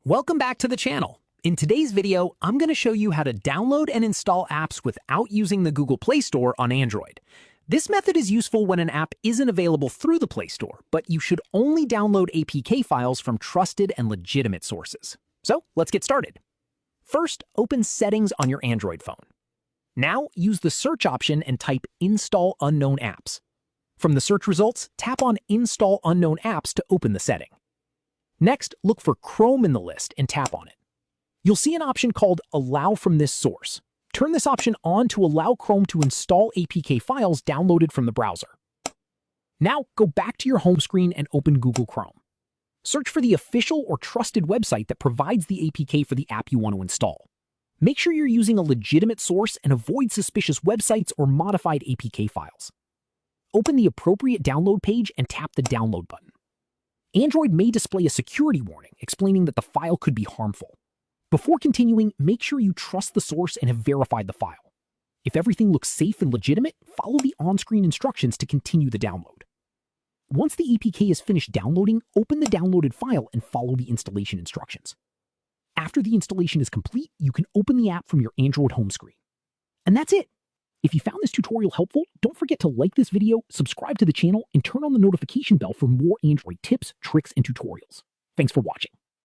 Welcome back to the channel. In today's video, I'm going to show you how to download and install apps without using the Google Play Store on Android. This method is useful when an app isn't available through the Play Store, but you should only download APK files from trusted and legitimate sources. So let's get started. First, open Settings on your Android phone. Now, use the search option and type Install Unknown Apps. From the search results, tap on Install Unknown Apps to open the setting. Next, look for Chrome in the list and tap on it. You'll see an option called Allow from this source. Turn this option on to allow Chrome to install APK files downloaded from the browser. Now, go back to your home screen and open Google Chrome. Search for the official or trusted website that provides the APK for the app you want to install. Make sure you're using a legitimate source and avoid suspicious websites or modified APK files. Open the appropriate download page and tap the Download button. Android may display a security warning explaining that the file could be harmful. Before continuing, make sure you trust the source and have verified the file. If everything looks safe and legitimate, follow the on-screen instructions to continue the download. Once the APK is finished downloading, open the downloaded file and follow the installation instructions. After the installation is complete, you can open the app from your Android home screen. And that's it! If you found this tutorial helpful, don't forget to like this video, subscribe to the channel, and turn on the notification bell for more Android tips, tricks, and tutorials. Thanks for watching.